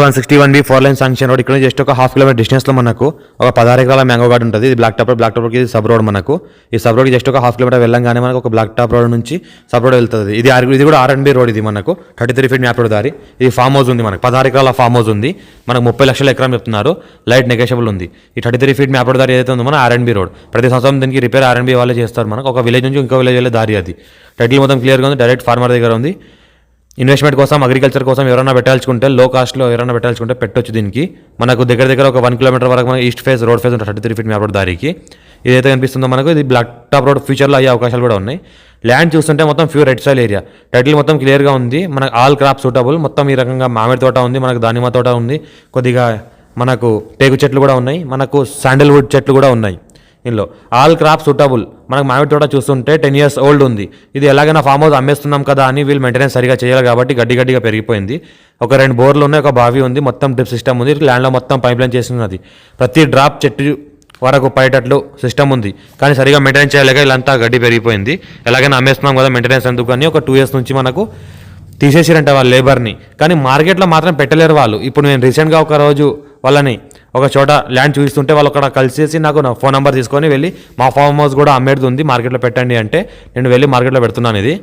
161B 4 lane sanction road. ఇక్కడ just ఒక half kilometre డిస్టెన్స్లో మనకు ఒక 16 ఎకరాల మ్యాంగో గార్డెన్ ఉంటుంది. ఇది బ్లాక్ టాప్కి ఇది సబ్ రోడ్. మనకు ఈ సబ్ రోడ్కి జస్ట్ ఒక హాఫ్ కిలోమీటర్ వెళ్ళంగానే మనకు ఒక బ్లాక్ టాప్ రోడ్ నుంచి సబ్ రోడ్ వెళ్తుంది. ఇది కూడా R&B రోడ్. ఇది మనకు 33 ఫీట్ మ్యాప్ రోడ్ దారి. ఇది ఫామ్ హౌస్ ఉంది, మనకు 16 ఎకరాల ఫామ్ హౌస్ ఉంది. మనకు 30 లక్షల ఎకరం చెప్తున్నారు. లైట్ నెగోషియబుల్ ఉంది. ఈ 33 ఫీట్ మ్యాప్ రోడ్ దారి ఏదైతే ఉందో మన R&B రోడ్. ప్రతి సంవత్సరం దీనికి రిపేర్ R&B వాళ్ళే చేస్తారు. మనకు ఒక విలేజ్ నుంచి ఇంకో విలేజ్ వెళ్ళే దారి. అది టైటిల్ మొత్తం క్లియర్గా ఉంది. డైరెక్ట్ ఫార్మర్ దగ్గర ఉంది. ఇన్వెస్ట్మెంట్ కోసం, అగ్రికల్చర్ కోసం ఎవరైనా పెట్టాల్చుకుంటే, లో కాస్ట్లో ఎవరైనా పెట్టాల్చుకుంటే పెట్టొచ్చు. దీనికి మనకు దగ్గర ఒక 1 కిలోమీటర్ వరకు మనకు ఈస్ట్ ఫేస్ రోడ్ ఫేస్ ఉంటుంది 33 ఫీట్ మ్యాప్ రోడ్ దారికి. ఏదైతే కనిపిస్తుందో మనకు ఇది బ్లాక్ టాప్ రోడ్ ఫ్యూచర్లో అయ్యే అవకాశాలు కూడా ఉన్నాయి. ల్యాండ్ చూస్తుంటే మొత్తం pure red soil area. Title మొత్తం క్లియర్గా ఉంది. మనకు ఆల్ క్రాప్ సూటబుల్. మొత్తం ఈ రకంగా మామిడి తోట ఉంది, మనకు దానిమ్మ తోట ఉంది, కొద్దిగా మనకు టేకు చెట్లు కూడా ఉన్నాయి, మనకు శాండల్వుడ్ చెట్లు కూడా ఉన్నాయి. ఇందులో ఆల్ క్రాప్ సూటబుల్. మనకు మామిడి తోట చూస్తుంటే 10 years ఓల్డ్ ఉంది. ఇది ఎలాగైనా ఫామ్ హౌస్ అమ్మేస్తున్నాం కదా అని వీళ్ళు మెయింటెనెన్స్ సరిగా చేయాలి కాబట్టి గడ్డిగా పెరిగిపోయింది. ఒక 2 బోర్లు ఉన్నాయి, ఒక బావి ఉంది, మొత్తం డ్రిప్ సిస్టమ్ ఉంది. ల్యాండ్లో మొత్తం పైప్ లైన్ చేస్తున్నది. ప్రతి డ్రాప్ చెట్టు వరకు పడేటట్లు సిస్టమ్ ఉంది. కానీ సరిగా మెయింటెనెన్స్ చేయలేక ఇలాంతా గడ్డి పెరిగిపోయింది. ఎలాగైనా అమ్మేస్తున్నాం కదా మెయింటెనెన్స్ ఎందుకు అని ఒక 2 years నుంచి మనకు తీసేసిరంట వాళ్ళ లేబర్ని. కానీ మార్కెట్లో మాత్రం పెట్టలేరు వాళ్ళు. ఇప్పుడు నేను రీసెంట్గా ఒక రోజు వాళ్ళని ఒక చోట ల్యాండ్ చూపిస్తుంటే వాళ్ళు అక్కడ కలిసేసి నాకు నా ఫోన్ నెంబర్ తీసుకొని వెళ్ళి మా ఫామ్ హౌస్ కూడా అమ్మేది ఉంది, మార్కెట్లో పెట్టండి అంటే నేను వెళ్ళి మార్కెట్లో పెడుతున్నాను. ఇది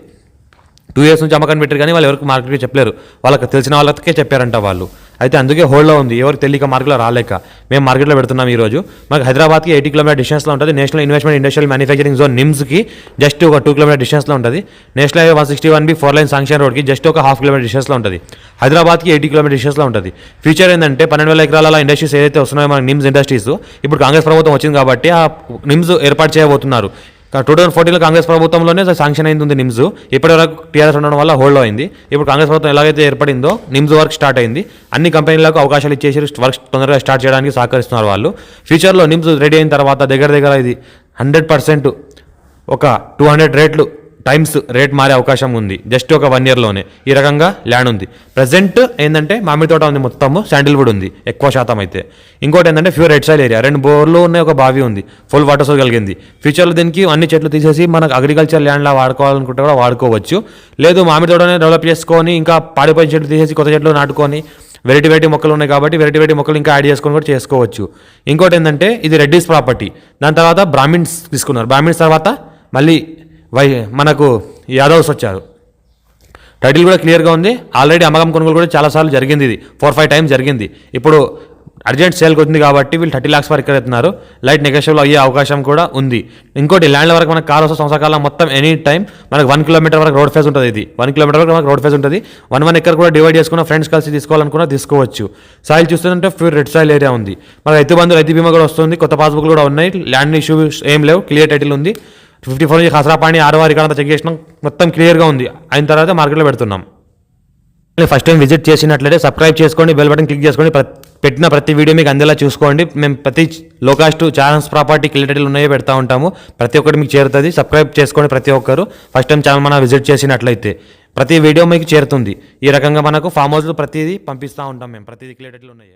2 years నుంచి అమ్మకాన్ని పెట్టారు కానీ వాళ్ళు ఎవరికి మార్కెట్కి చెప్పలేరు. వాళ్ళకి తెలిసిన వాళ్ళకే చెప్పారంట వాళ్ళు. అయితే అందుకే హోల్డ్లో ఉంది, ఎవరికి తెలియక మార్కెట్లో రాలేక మేము మార్కెట్లో పెడుతున్నాం. ఈరోజు మనకు హైదరాబాద్కి 80 కిలోమీటర్ డిస్టెన్స్లో ఉంటుంది. National investment industrial manufacturing zone నిమ్స్కి జస్ట్ ఒక 2 కిలోమీటర్ డిస్టెన్స్లో ఉంటుంది. National highway 161B 4 lane sanction రోడ్కి జస్ట్ ఒక హాఫ్ కిలోమీటర్ డిస్టెన్స్లో ఉంటుంది. హైదరాబాద్కి 80 కిలోమీటర్ డిస్టెన్స్లో ఉంటుంది. ఫ్యూచర్ ఏంటంటే 12,000 ఎకరాల ఇండస్ట్రీస్ ఏదైతే వస్తున్నాయో మనకి నిమ్స్ ఇండస్ట్రీస్, ఇప్పుడు కాంగ్రెస్ ప్రభుత్వం వచ్చింది కాబట్టి ఆ నిమ్స్ ఏర్పాటు చేయబోతున్నారు. 2014లో కాంగ్రెస్ ప్రభుత్వంలోనే శాంక్షన్ అయింది నిమ్స్. ఇప్పటివరకు టీఆర్ఎస్ ఉండడం వల్ల హోల్డ్ అయింది. ఇప్పుడు కాంగ్రెస్ ప్రభుత్వం ఎలాగైతే ఏర్పడిందో నిమ్స్ వర్క్ స్టార్ట్ అయింది. అన్ని కంపెనీలకు అవకాశాలు ఇచ్చేసి వర్క్ తొందరగా స్టార్ట్ చేయడానికి సహకరిస్తున్నారు వాళ్ళు. ఫ్యూచర్లో నిమ్స్ రెడీ అయిన తర్వాత దగ్గర ఇది 100% ఒక 200 రేట్లు టైమ్స్ రేట్ మారే అవకాశం ఉంది జస్ట్ ఒక 1 yearలోనే. ఈ రకంగా ల్యాండ్ ఉంది. ప్రజెంట్ ఏంటంటే మామిడి తోట ఉంది, మొత్తము శాండిల్వుడ్ ఉంది ఎక్కువ శాతం. అయితే ఇంకోటి ఏంటంటే ప్యూర్ రెడ్ సాయిల్ ఏరియా. 2 బోర్లు ఉన్నాయి, ఒక బావి ఉంది, ఫుల్ వాటర్ సోర్స్ కలిగింది. ఫ్యూచర్లో దీనికి అన్ని చెట్లు తీసేసి మనకు అగ్రికల్చర్ ల్యాండ్లా వాడుకోవాలనుకుంటే కూడా వాడుకోవచ్చు. లేదు మామిడి తోటనే డెవలప్ చేసుకొని ఇంకా పాడిపోయిన చెట్లు తీసేసి కొత్త చెట్లు నాటుకొని వెరైటీ మొక్కలు ఉన్నాయి కాబట్టి వెరైటీ మొక్కలు ఇంకా యాడ్ చేసుకొని కూడా చేసుకోవచ్చు. ఇంకోటి ఏంటంటే ఇది రెడ్డిస్ ప్రాపర్టీ. దాని తర్వాత బ్రాహ్మిన్స్ తీసుకున్నారు. బ్రాహ్మిన్స్ తర్వాత మళ్ళీ మనకు యాదవ్స్ వచ్చారు. టైటిల్ కూడా క్లియర్గా ఉంది. ఆల్రెడీ అమ్మకం కొనుగోలు కూడా చాలాసార్లు జరిగింది. ఇది 4-5 times జరిగింది. ఇప్పుడు అర్జెంట్ సేల్కి వచ్చింది కాబట్టి వీళ్ళు 30 lakhs వరకు ఎత్తున్నారు. లైట్ నెగోషియబుల్ అయ్యే అవకాశం కూడా ఉంది. ఇంకోటి ల్యాండ్ల వరకు మనకు కార్ వస్తే సంవత్సరాల మొత్తం ఎనీ టైం మనకు 1 kilometer వరకు రోడ్ ఫేస్ ఉంటుంది. ఇది 1 kilometer వరకు మనకు రోడ్ ఫేస్ ఉంటుంది. 1 acre కూడా డివైడ్ చేసుకున్న ఫ్రెండ్స్ కలిసి తీసుకోవాలనుకున్నా తీసుకోవచ్చు. సాయిల్ చూస్తుంటే ప్యూర్ రెడ్ సాయిల్ ఏరియా ఉంది. మనకు రైతు బంధు, రైతు బీమా కూడా వస్తుంది. కొత్త పాస్బుక్లు కూడా ఉన్నాయి. ల్యాండ్ ఇష్యూస్ ఏం లేవు. క్లియర్ టైటిల్ ఉంది. 54 నుంచి హసరాపాణి 6 ఇక్కడ చెక్ చేసినాం, మొత్తం క్లియర్గా ఉంది. అయిన తర్వాత మార్కెట్లో పెడుతున్నాం. ఫస్ట్ టైం విజిట్ చేసినట్లయితే సబ్స్క్రైబ్ చేసుకోండి, బెల్ బటన్ క్లిక్ చేసుకోండి. పెట్టిన ప్రతి వీడియో మీకు అందేలా చూసుకోండి. మేము ప్రతి లో కాస్ట్ ఛానల్స్ ప్రాపర్టీ క్లియర్ ఉన్నాయో పెడతా ఉంటాము. ప్రతి ఒక్కటి మీకు చేరుతుంది. సబ్స్క్రైబ్ చేసుకోండి ప్రతి ఒక్కరు. ఫస్ట్ టైం ఛానల్ మనం విజిట్ చేసినట్లయితే ప్రతి వీడియో మీకు చేరుతుంది. ఈ రకంగా మనకు ఫామ్ హౌస్లో ప్రతిదీ పంపిస్తూ ఉంటాం మేము. ప్రతిదీ క్లియర్ ఉన్నాయి.